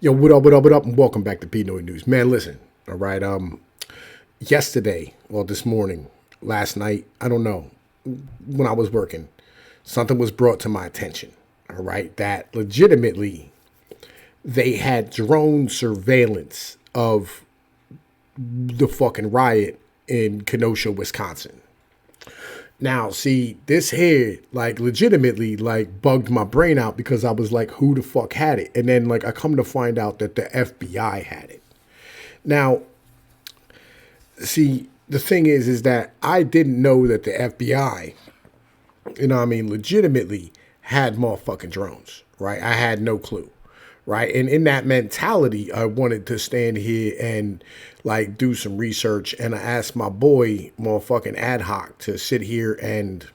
Yo, what up, what up, what up, and welcome back to Pnoid News. Man, listen, all right, yesterday, well, this morning, last night, I don't know, when I was working, something was brought to my attention, all right, that legitimately they had drone surveillance of the fucking riot in Kenosha, Wisconsin. Now, see, this here, like, legitimately, like, bugged my brain out because I was like, who the fuck had it? And then, like, I come to find out that the FBI had it. Now, see, the thing is that I didn't know that the FBI, legitimately had motherfucking drones, right? I had no clue, right? And in that mentality, I wanted to stand here and like do some research. And I asked my boy, motherfucking AdHoc, to sit here and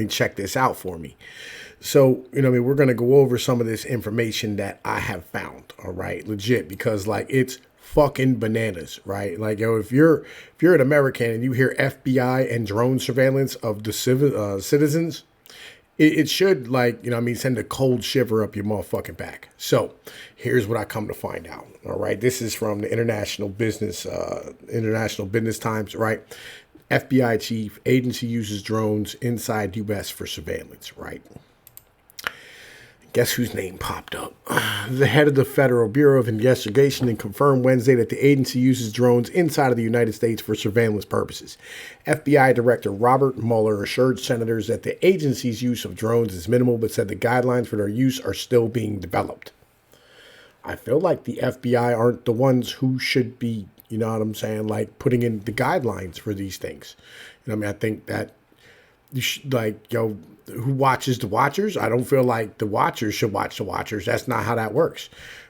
check this out for me. So, we're going to go over some of this information that I have found, all right, legit, because like it's fucking bananas, right? Like, yo, if you're an American and you hear FBI and drone surveillance of the citizens, it should, like, send a cold shiver up your motherfucking back. So here's what I come to find out. All right. This is from the International Business Times, right? FBI chief, agency uses drones inside U.S. for surveillance, right? Guess whose name popped up? The head of the Federal Bureau of Investigation and confirmed Wednesday that the agency uses drones inside of the United States for surveillance purposes. FBI Director Robert Mueller assured senators that the agency's use of drones is minimal, but said the guidelines for their use are still being developed. I feel like the FBI aren't the ones who should be, like putting in the guidelines for these things. I think that you should, like, yo, who watches the watchers? I don't feel like the watchers should watch the watchers. That's not how that works,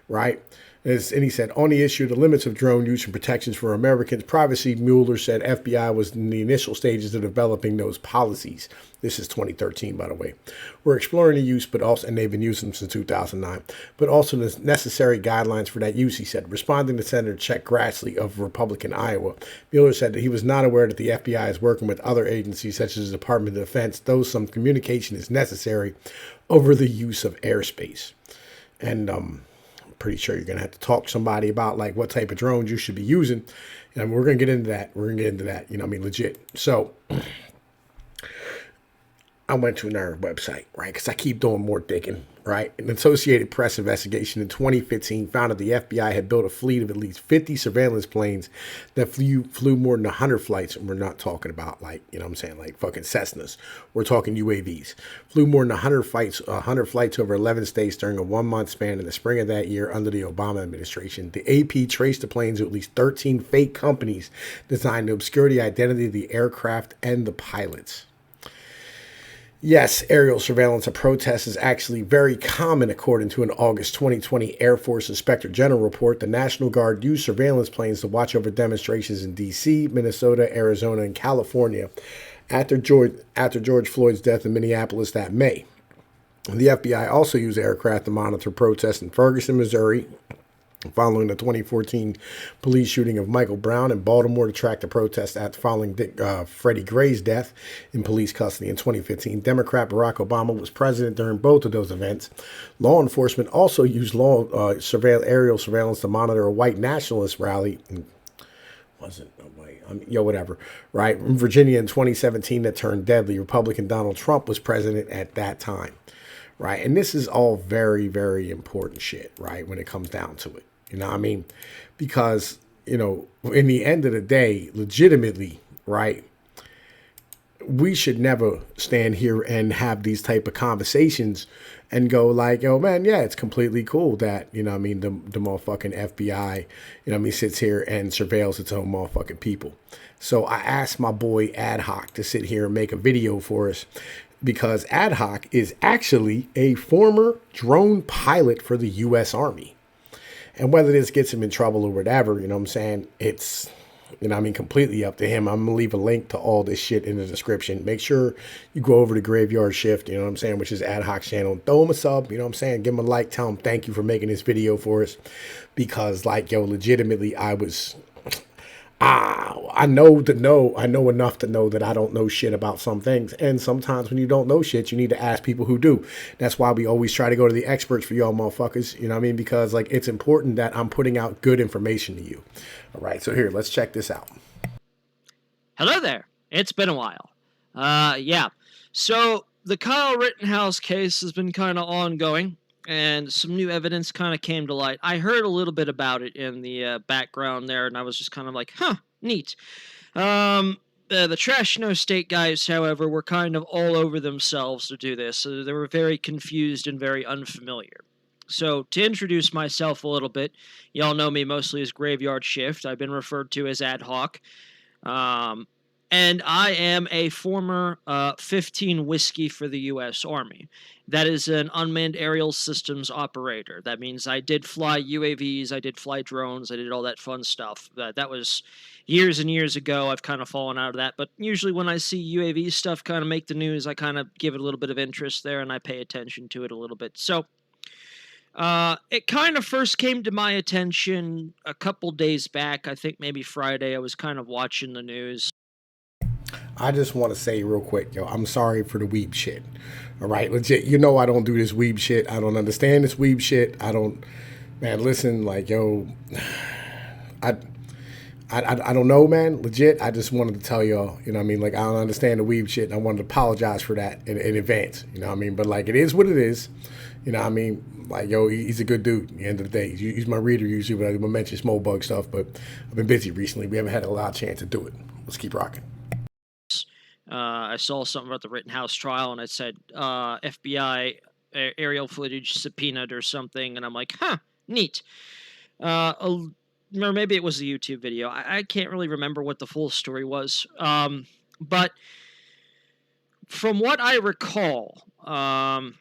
right? And he said, on the issue of the limits of drone use and protections for Americans' privacy, Mueller said FBI was in the initial stages of developing those policies. This is 2013, by the way. We're exploring the use, but also, and they've been using them since 2009, but also the necessary guidelines for that use, he said. Responding to Senator Chuck Grassley of Republican Iowa, Mueller said that he was not aware that the FBI is working with other agencies, such as the Department of Defense, though some communication is necessary over the use of airspace. And, pretty sure you're going to have to talk to somebody about like what type of drones you should be using. And we're going to get into that. Legit. So I went to another website, right? Because I keep doing more digging, right? An Associated Press investigation in 2015 found that the FBI had built a fleet of at least 50 surveillance planes that flew more than 100 flights. And we're not talking about like, like fucking Cessnas. We're talking UAVs. Flew more than 100 flights over 11 states during a 1-month span in the spring of that year under the Obama administration. The AP traced the planes to at least 13 fake companies designed to obscure the identity of the aircraft and the pilots. Yes, aerial surveillance of protests is actually very common, according to an August 2020 Air Force Inspector General report. The National Guard used surveillance planes to watch over demonstrations in D.C., Minnesota, Arizona, and California after George Floyd's death in Minneapolis that May. The FBI also used aircraft to monitor protests in Ferguson, Missouri, following the 2014 police shooting of Michael Brown, in Baltimore to track the protest following Freddie Gray's death in police custody in 2015. Democrat Barack Obama was president during both of those events. Law enforcement also used aerial surveillance to monitor a white nationalist rally. Wasn't a white, whatever, right? In Virginia in 2017 that turned deadly. Republican Donald Trump was president at that time, right? And this is all very, very important shit, right, when it comes down to it. Because, in the end of the day, legitimately, right, we should never stand here and have these type of conversations and go like, yo, man, yeah, it's completely cool that, the motherfucking FBI, sits here and surveils its own motherfucking people. So I asked my boy AdHoc to sit here and make a video for us, because AdHoc is actually a former drone pilot for the U.S. Army. And whether this gets him in trouble or whatever, it's, completely up to him. I'm going to leave a link to all this shit in the description. Make sure you go over to Graveyard Shift, which is AdHoc's channel. Throw him a sub, give him a like, tell him thank you for making this video for us. Because, like, yo, legitimately, I was I know enough to know that I don't know shit about some things. And sometimes when you don't know shit, you need to ask people who do. That's why we always try to go to the experts for y'all motherfuckers. You know what I mean? Because like it's important that I'm putting out good information to you. All right, so here, let's check this out. Hello there. It's been a while. Yeah. So the Kyle Rittenhouse case has been kind of ongoing, and some new evidence kind of came to light. I heard a little bit about it in the background there, and I was just kind of like, huh, neat. The Trash No State guys, however, were kind of all over themselves to do this. So they were very confused and very unfamiliar. So, to introduce myself a little bit, y'all know me mostly as Graveyard Shift. I've been referred to as AdHoc. Um, and I am a former 15 whiskey for the U.S. Army. That is an unmanned aerial systems operator. That means I did fly UAVs, I did fly drones, I did all that fun stuff. That was years and years ago. I've kind of fallen out of that. But usually when I see UAV stuff kind of make the news, I kind of give it a little bit of interest there and I pay attention to it a little bit. So it kind of first came to my attention a couple days back. I think maybe Friday. I was kind of watching the news. I just want to say real quick, yo, I'm sorry for the weeb shit. All right, legit. You know I don't do this weeb shit. I don't understand this weeb shit. I don't, man. Listen, like, yo, I, I don't know, man. Legit. I just wanted to tell y'all, you know what I mean? Like, I don't understand the weeb shit, and I wanted to apologize for that in advance. You know what I mean? But like, it is what it is. You know what I mean? Like, yo, he's a good dude at the end of the day. He's my reader usually when I mention small bug stuff, but I've been busy recently. We haven't had a lot of chance to do it. Let's keep rocking. I saw something about the Rittenhouse trial, and it said FBI aerial footage subpoenaed or something, and I'm like, huh, neat. Or maybe it was a YouTube video. I can't really remember what the full story was. But from what I recall, the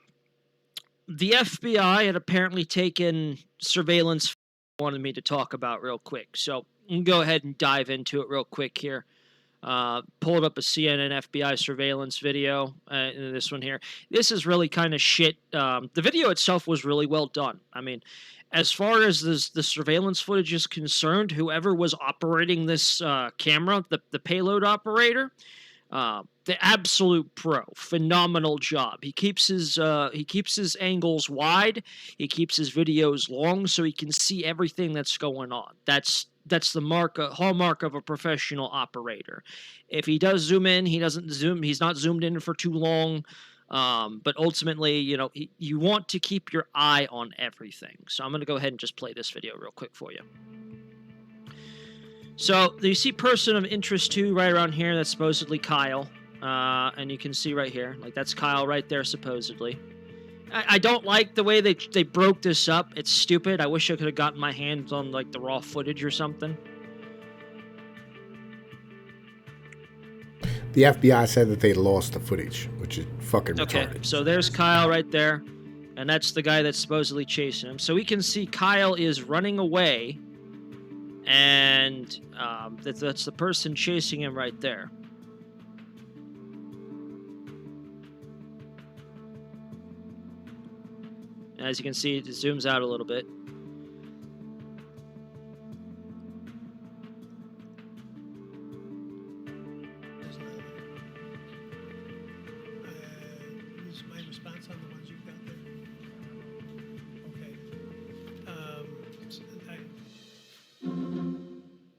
FBI had apparently taken surveillance wanted me to talk about real quick. So I'm going to go ahead and dive into it real quick here. Pulled up a CNN FBI surveillance video, this one here. This is really kind of shit. The video itself was really well done. I mean, as far as the surveillance footage is concerned, whoever was operating this camera, the payload operator, the absolute pro, phenomenal job. He keeps his angles wide. He keeps his videos long so he can see everything that's going on. That's the hallmark of a professional operator. If he does zoom in, he doesn't zoom. He's not zoomed in for too long. But ultimately, you want to keep your eye on everything. So I'm going to go ahead and just play this video real quick for you. So you see person of interest 2 right around here. That's supposedly Kyle. And you can see right here, like that's Kyle right there, supposedly. I don't like the way they broke this up. It's stupid. I wish I could have gotten my hands on like the raw footage or something. The FBI said that they lost the footage, which is fucking retarded. Okay, so there's Kyle right there, and that's the guy that's supposedly chasing him. So we can see Kyle is running away, and that's the person chasing him right there. As you can see, it zooms out a little bit. Is my response on the ones you've got there? Okay.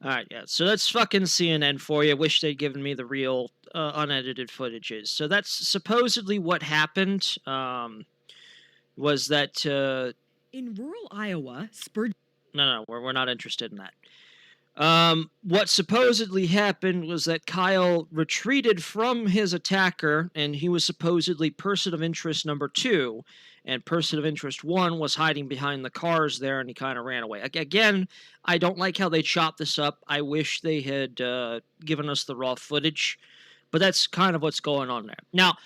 All right, yeah. So that's fucking CNN for you. Wish they'd given me the real unedited footages. So that's supposedly what happened. Was that in rural Iowa, spurred... No, we're not interested in that. What supposedly happened was that Kyle retreated from his attacker, and he was supposedly person of interest number 2, and person of interest 1 was hiding behind the cars there, and he kind of ran away. Again, I don't like how they chopped this up. I wish they had given us the raw footage, but that's kind of what's going on there. Now,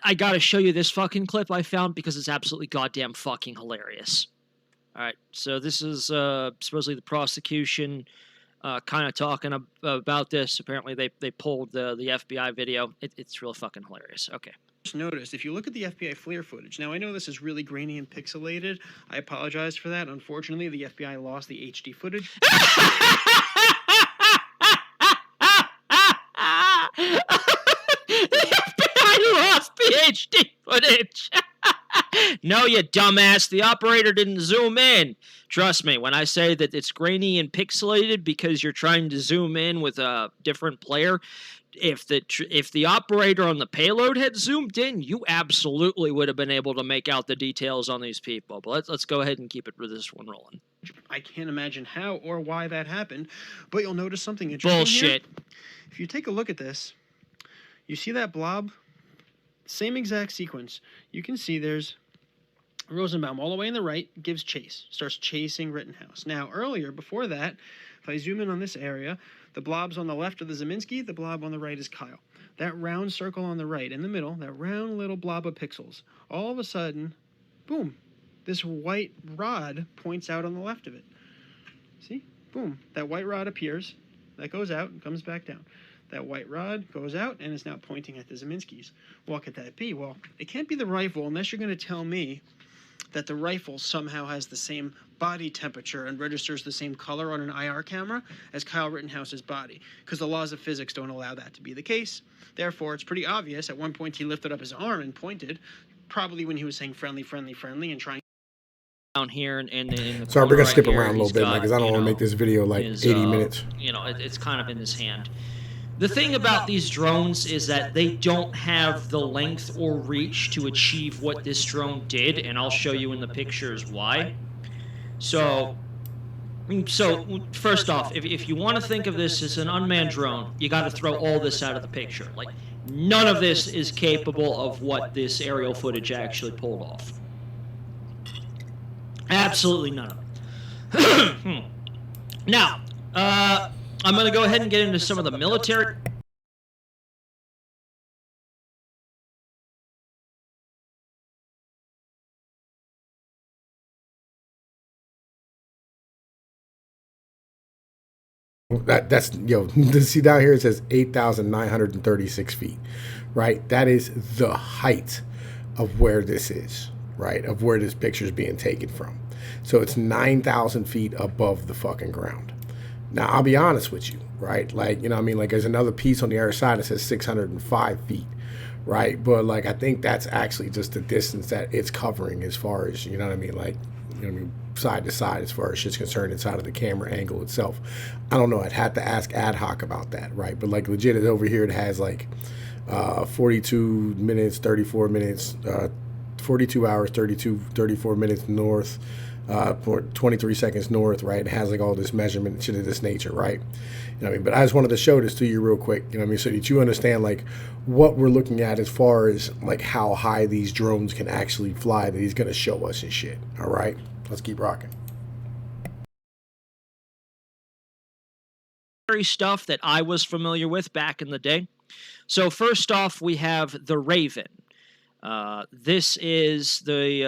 I gotta show you this fucking clip I found because it's absolutely goddamn fucking hilarious. All right, so this is supposedly the prosecution kind of talking about this. Apparently, they pulled the FBI video. It's real fucking hilarious. Okay. Noticed, if you look at the FBI FLIR footage, now I know this is really grainy and pixelated. I apologize for that. Unfortunately, the FBI lost the HD footage. footage. No, you dumbass. The operator didn't zoom in. Trust me when I say that it's grainy and pixelated because you're trying to zoom in with a different player. If the operator on the payload had zoomed in, you absolutely would have been able to make out the details on these people. But let's go ahead and keep it with this one rolling. I can't imagine how or why that happened, but you'll notice something interesting Bullshit. here. If you take a look at this, you see that blob? Same exact sequence. You can see there's Rosenbaum all the way on the right, gives chase, starts chasing Rittenhouse. Now, earlier, before that, if I zoom in on this area, the blobs on the left are the Zeminski, the blob on the right is Kyle. That round circle on the right, in the middle, that round little blob of pixels, all of a sudden, boom, this white rod points out on the left of it. See? Boom. That white rod appears, that goes out and comes back down. That white rod goes out and is now pointing at the Zeminskis. What could that be? Well, it can't be the rifle unless you're going to tell me that the rifle somehow has the same body temperature and registers the same color on an IR camera as Kyle Rittenhouse's body, because the laws of physics don't allow that to be the case. Therefore, it's pretty obvious. At one point, he lifted up his arm and pointed, probably when he was saying friendly, friendly, friendly, and trying Down here in the Sorry, we're corner gonna skip right around a here, little bit, he's because I don't got, want to make this video like his, 80 minutes. It's kind of in his hand. The thing about these drones is that they don't have the length or reach to achieve what this drone did, and I'll show you in the pictures why. So first off, if you want to think of this as an unmanned drone, you got to throw all this out of the picture. Like, none of this is capable of what this aerial footage actually pulled off. Absolutely none of it. Now, I'm going to go ahead and get into some of the military. That's see down here it says 8,936 feet, right? That is the height of where this is, right? Of where this picture is being taken from. So it's 9,000 feet above the fucking ground. Now, I'll be honest with you, right? Like, you know what I mean? Like, there's another piece on the other side that says 605 feet, right? But, like, I think that's actually just the distance that it's covering as far as, you know what I mean? Like, you know what I mean? Side to side as far as shit's concerned inside of the camera angle itself. I don't know. I'd have to ask AdHoc about that, right? But, like, legit, over here it has, like, 42 minutes, 34 minutes, 42 hours, 34 minutes north, 23 seconds north, right? It has like all this measurement and shit of this nature, right? You know what I mean? But I just wanted to show this to you real quick, you know what I mean? So that you understand like what we're looking at as far as like how high these drones can actually fly that he's going to show us and shit. All right, let's keep rocking. Stuff that I was familiar with back in the day. So first off, we have the Raven. This is the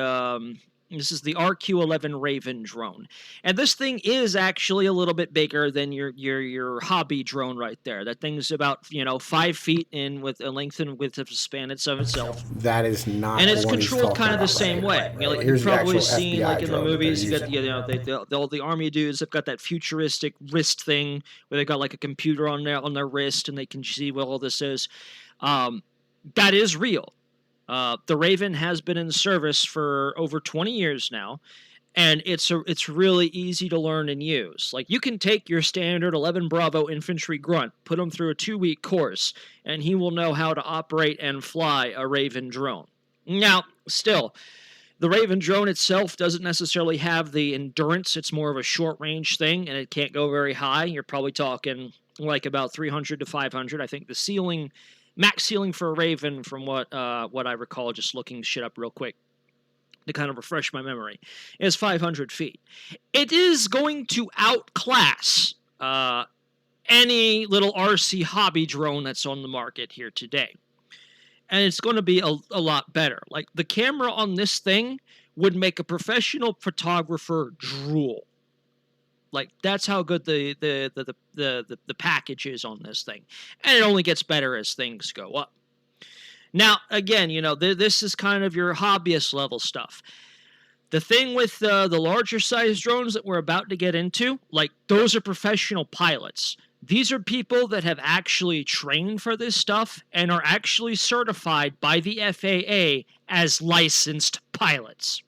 RQ-11 Raven drone, and this thing is actually a little bit bigger than your hobby drone right there. That thing's about 5 feet in with a length and width of span of itself. That is not, and it's controlled kind of the same way. Right? Like you've probably seen like in the movies, you got all the army dudes have got that futuristic wrist thing where they got like a computer on their wrist and they can see what all this is. That is real. The Raven has been in service for over 20 years now, and it's really easy to learn and use. Like, you can take your standard 11 Bravo infantry grunt, put him through a 2-week course, and he will know how to operate and fly a Raven drone. Now, still, the Raven drone itself doesn't necessarily have the endurance. It's more of a short-range thing, and it can't go very high. You're probably talking like about 300 to 500. I think the max ceiling for a Raven, from what I recall, just looking shit up real quick to kind of refresh my memory, is 500 feet. It is going to outclass any little RC hobby drone that's on the market here today. And it's going to be a lot better. Like, the camera on this thing would make a professional photographer drool. Like, that's how good the package is on this thing. And it only gets better as things go up. Now, again, this is kind of your hobbyist level stuff. The thing with the larger size drones that we're about to get into, like, those are professional pilots. These are people that have actually trained for this stuff and are actually certified by the FAA as licensed pilots.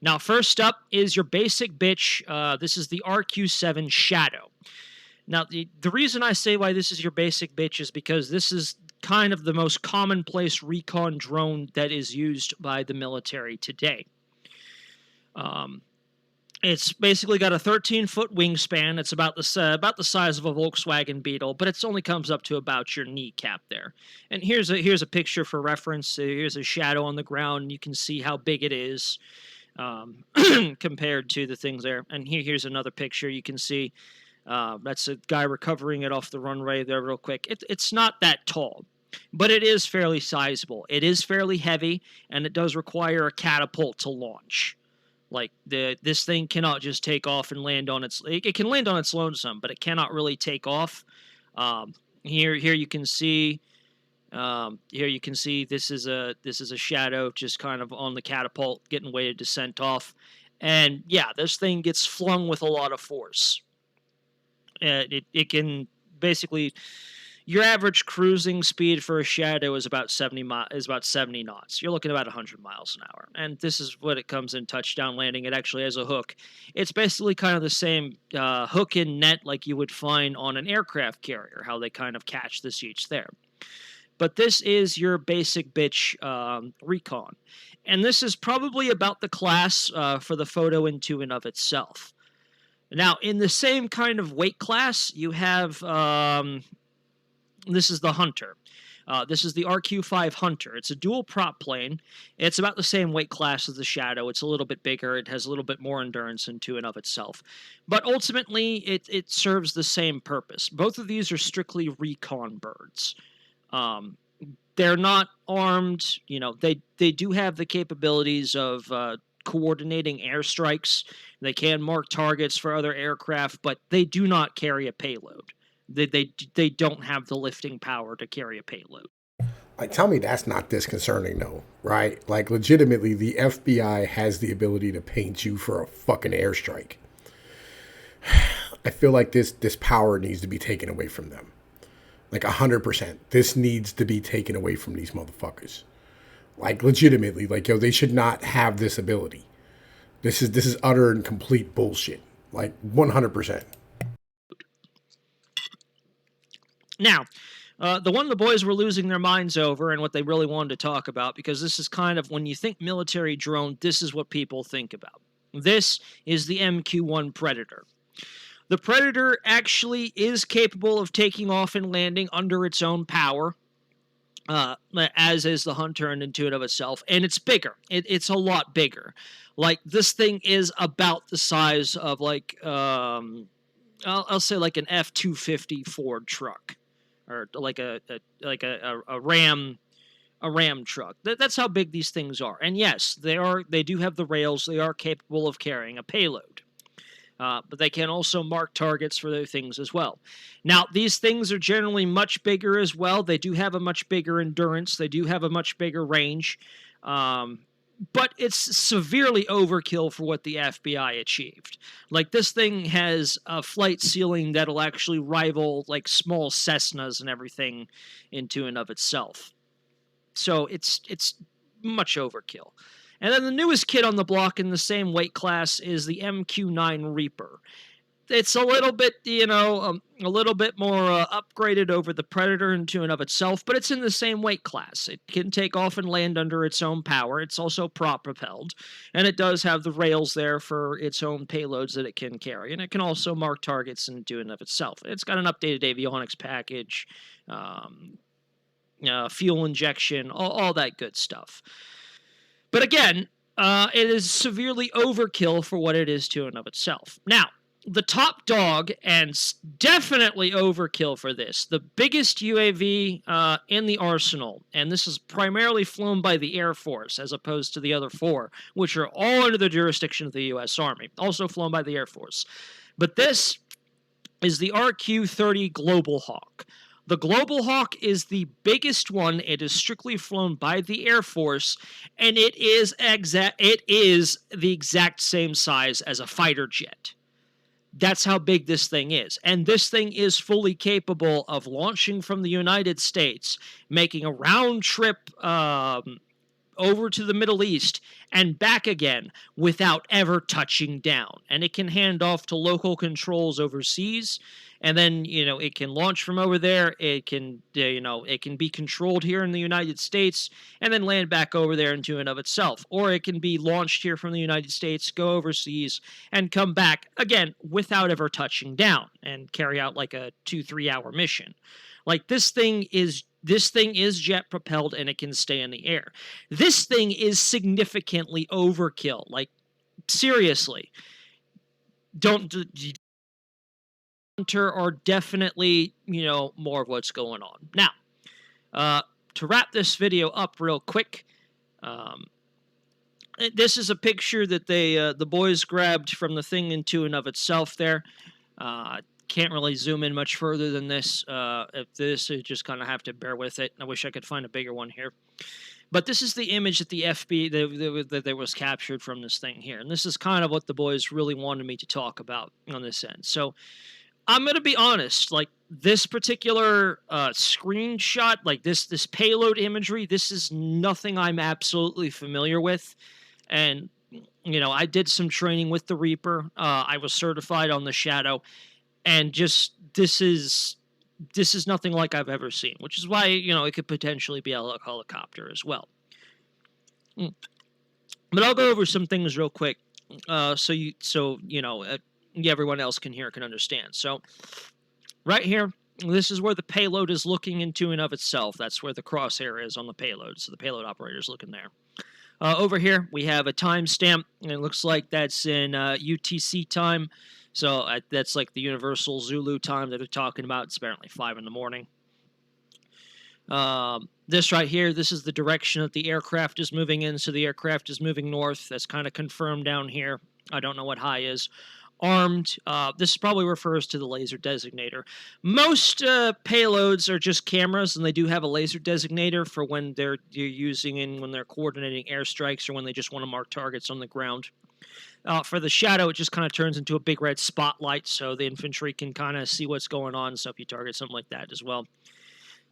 Now, first up is your basic bitch. This is the RQ-7 Shadow. Now, the reason I say why this is your basic bitch is because this is kind of the most commonplace recon drone that is used by the military today. It's basically got a 13-foot wingspan. It's about the size of a Volkswagen Beetle, but it only comes up to about your kneecap there. And here's a picture for reference. Here's a shadow on the ground, and you can see how big it is compared to the things there. And here's another picture. You can see that's a guy recovering it off the runway there real quick. It's not that tall, but it is fairly sizable. It is fairly heavy, and it does require a catapult to launch. Like, this thing cannot just take off and land on its... It can land on its lonesome, but it cannot really take off. Here you can see... this is a shadow just kind of on the catapult, getting weighted to sent off. And, yeah, this thing gets flung with a lot of force. It can basically... Your average cruising speed for a Shadow is about 70 knots. You're looking at about 100 miles an hour. And this is what it comes in touchdown landing. It actually has a hook. It's basically kind of the same hook and net like you would find on an aircraft carrier, how they kind of catch the seats there. But this is your basic bitch recon. And this is probably about the class for the photo into and of itself. Now, in the same kind of weight class, you have... this is the Hunter. This is the RQ-5 Hunter. It's a dual prop plane. It's about the same weight class as the Shadow. It's a little bit bigger. It has a little bit more endurance into and of itself. But ultimately, it serves the same purpose. Both of these are strictly recon birds. They're not armed. You know, they do have the capabilities of coordinating airstrikes. They can mark targets for other aircraft, but they do not carry a payload. They don't have the lifting power to carry a payload. Like, tell me that's not disconcerting, though, right? Like, legitimately, the FBI has the ability to paint you for a fucking airstrike. I feel like this power needs to be taken away from them. Like, 100%. This needs to be taken away from these motherfuckers. Like, legitimately, like, yo, they should not have this ability. This is utter and complete bullshit. Like, 100%. Now, the one the boys were losing their minds over and what they really wanted to talk about, because this is kind of, when you think military drone, this is what people think about. This is the MQ-1 Predator. The Predator actually is capable of taking off and landing under its own power, as is the Hunter and into and of itself, and it's bigger. It's a lot bigger. Like, this thing is about the size of, like, I'll say like an F-250 Ford truck. Or like a Ram truck. That's how big these things are. And yes, they do have the rails. They are capable of carrying a payload. But they can also mark targets for their things as well. Now, these things are generally much bigger as well. They do have a much bigger endurance. They do have a much bigger range. But it's severely overkill for what the FBI achieved. Like, this thing has a flight ceiling that'll actually rival, like, small Cessnas and everything into and of itself. So it's much overkill. And then the newest kid on the block in the same weight class is the MQ-9 Reaper. It's a little bit, a little bit more upgraded over the Predator into and of itself, but it's in the same weight class. It can take off and land under its own power. It's also prop-propelled, and it does have the rails there for its own payloads that it can carry, and it can also mark targets into and of itself. It's got an updated avionics package, fuel injection, all that good stuff. But again, it is severely overkill for what it is to and of itself. Now, the top dog, and definitely overkill for this, the biggest UAV in the arsenal, and this is primarily flown by the Air Force as opposed to the other four, which are all under the jurisdiction of the U.S. Army, also flown by the Air Force. But this is the RQ-30 Global Hawk. The Global Hawk is the biggest one. It is strictly flown by the Air Force, and it is the exact same size as a fighter jet. That's how big this thing is. And this thing is fully capable of launching from the United States, making a round trip over to the Middle East and back again without ever touching down. And it can hand off to local controls overseas. And then, it can launch from over there. It can, it can be controlled here in the United States and then land back over there into and of itself. Or it can be launched here from the United States, go overseas, and come back again without ever touching down and carry out like a 2-3 hour mission. Like this thing is jet propelled and it can stay in the air. This thing is significantly overkill. Like seriously, Hunter are definitely more of what's going on now. To wrap this video up real quick, this is a picture that the boys grabbed from the thing into and of itself there. Can't really zoom in much further than this. If this, you just kind of have to bear with it. I wish I could find a bigger one here. But this is the image that the FB that was captured from this thing here. And this is kind of what the boys really wanted me to talk about on this end. So I'm going to be honest, like this particular screenshot, like this payload imagery, this is nothing I'm absolutely familiar with. And, I did some training with the Reaper. I was certified on the Shadow. And just, this is nothing like I've ever seen, which is why, it could potentially be a helicopter as well. But I'll go over some things real quick, so everyone else can understand. So, right here, this is where the payload is looking into and of itself. That's where the crosshair is on the payload. So the payload operator is looking there. Over here, we have a timestamp, and it looks like that's in UTC time. So that's like the Universal Zulu time that they're talking about. It's apparently 5 in the morning. This right here, this is the direction that the aircraft is moving in. So the aircraft is moving north. That's kind of confirmed down here. I don't know what high is. Armed. This probably refers to the laser designator. Most payloads are just cameras, and they do have a laser designator for when you're using when they're coordinating airstrikes or when they just want to mark targets on the ground. For the Shadow, it just kind of turns into a big red spotlight, so the infantry can kind of see what's going on. So if you target something like that as well.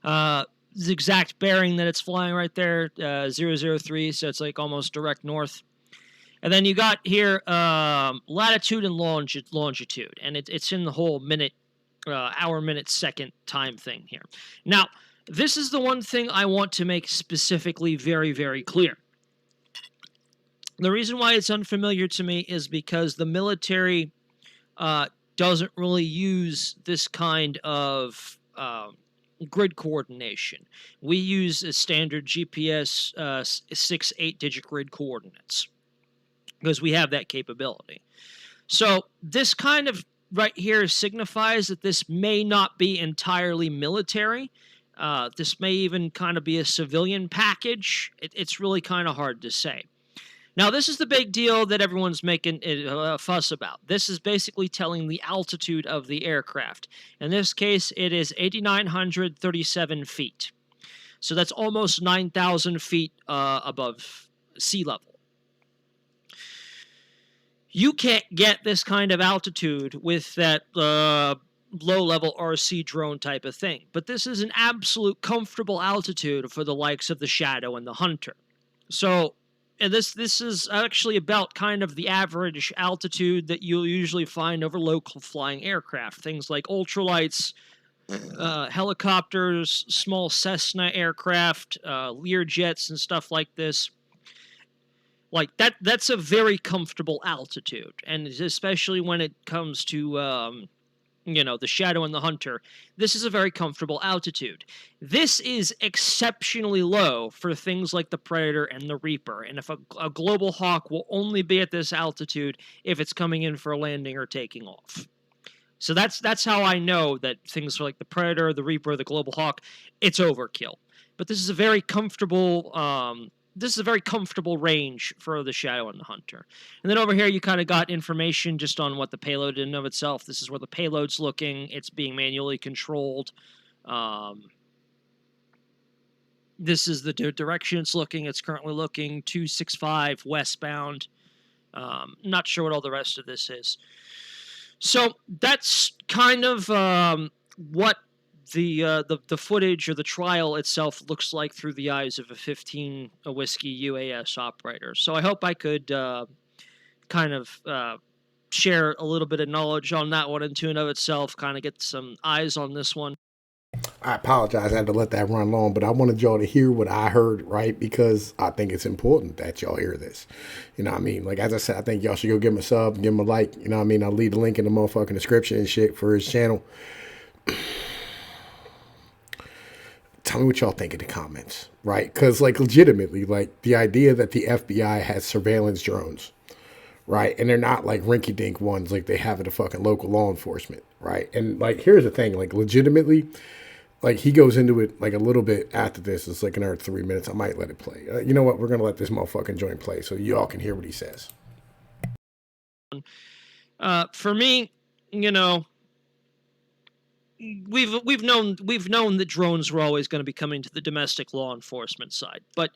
The exact bearing that it's flying right there, 003, so it's like almost direct north. And then you got here latitude and longitude, and it's in the whole minute, hour, minute, second time thing here. Now, this is the one thing I want to make specifically very, very clear. The reason why it's unfamiliar to me is because the military doesn't really use this kind of grid coordination. We use a standard GPS 6-8-digit grid coordinates because we have that capability. So this kind of right here signifies that this may not be entirely military. This may even kind of be a civilian package. It's really kind of hard to say. Now, this is the big deal that everyone's making a fuss about. This is basically telling the altitude of the aircraft. In this case, it is 8,937 feet. So that's almost 9,000 feet above sea level. You can't get this kind of altitude with that low-level RC drone type of thing. But this is an absolute comfortable altitude for the likes of the Shadow and the Hunter. So, and this is actually about kind of the average altitude that you'll usually find over local flying aircraft. Things like ultralights, helicopters, small Cessna aircraft, Learjets and stuff like this. Like that's a very comfortable altitude, and especially when it comes to the Shadow and the Hunter, this is a very comfortable altitude. This is exceptionally low for things like the Predator and the Reaper, and if a Global Hawk will only be at this altitude if it's coming in for a landing or taking off. So that's how I know that things like the Predator, the Reaper, the Global Hawk, it's overkill. But this is a very comfortable range for the Shadow and the Hunter. And then over here, you kind of got information just on what the payload in and of itself. This is where the payload's looking. It's being manually controlled. This is the direction it's looking. It's currently looking 265 westbound. Not sure what all the rest of this is. So that's kind of what the footage or the trial itself looks like through the eyes of a 15 a whiskey UAS operator. So I hope I could kind of share a little bit of knowledge on that one in and of itself, kind of get some eyes on this one. I apologize. I had to let that run long, but I wanted y'all to hear what I heard, right? Because I think it's important that y'all hear this. You know what I mean? Like, as I said, I think y'all should go give him a sub, give him a like. You know what I mean? I'll leave the link in the motherfucking description and shit for his channel. Tell me what y'all think in the comments, right? Because, like, legitimately, like, the idea that the FBI has surveillance drones, right? And they're not like rinky-dink ones like they have at the fucking local law enforcement, right? And, like, here's the thing, like, legitimately, like, he goes into it, like, a little bit after this. It's like another 3 minutes. I might let it play. You know what? We're going to let this motherfucking joint play so y'all can hear what he says. For me, you know, we've known that drones were always going to be coming to the domestic law enforcement side. But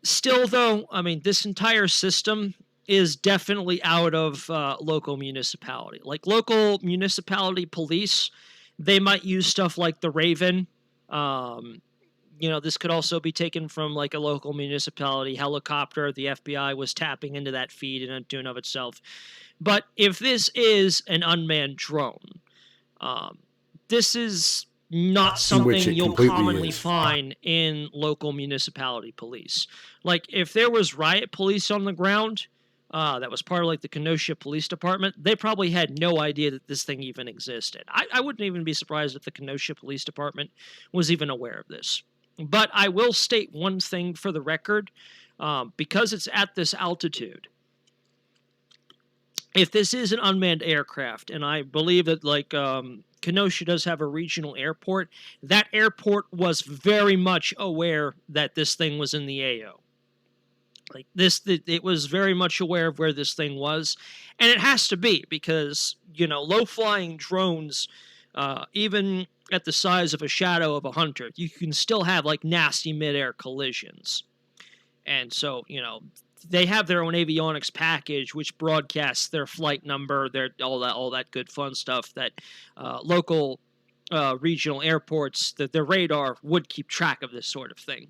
still, though, I mean, this entire system is definitely out of local municipality. Like, local municipality police, they might use stuff like the Raven. You know, this could also be taken from like a local municipality helicopter. The FBI was tapping into that feed in and of itself. But if this is an unmanned drone, this is not something you'll commonly find in local municipality police. Like, if there was riot police on the ground, that was part of like the Kenosha Police Department, they probably had no idea that this thing even existed. I wouldn't even be surprised if the Kenosha Police Department was even aware of this. But I will state one thing for the record, because it's at this altitude. If this is an unmanned aircraft, and I believe that like Kenosha does have a regional airport, that airport was very much aware that this thing was in the AO. Like this, it was very much aware of where this thing was, and it has to be because, you know, low-flying drones, even at the size of a shadow of a hunter, you can still have like nasty mid-air collisions. And so, you know, they have their own avionics package which broadcasts their flight number, their all that good fun stuff that local regional airports, that their radar would keep track of this sort of thing,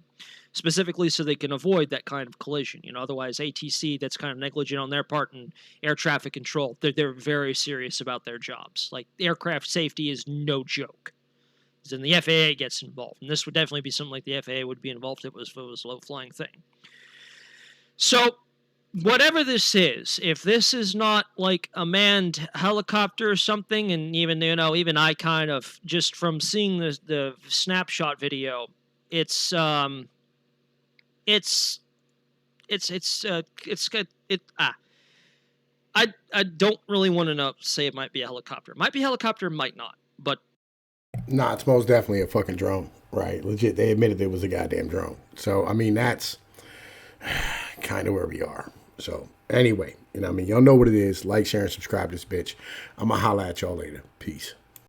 specifically so they can avoid that kind of collision. You know, otherwise ATC, that's kind of negligent on their part, and air traffic control, they're very serious about their jobs. Like, aircraft safety is no joke. And the FAA gets involved, and this would definitely be something like the FAA would be involved if it was a low-flying thing. So, whatever this is, if this is not like a manned helicopter or something, and even, you know, even I kind of, just from seeing the snapshot video, it's good. I don't really want to say it might be a helicopter. It might be a helicopter, might not, but. Nah, it's most definitely a fucking drone, right? Legit, they admitted it was a goddamn drone. So, I mean, that's kind of where we are. So, anyway, you know what I mean? Y'all know what it is. Like, share, and subscribe to this bitch. I'm going to holla at y'all later. Peace.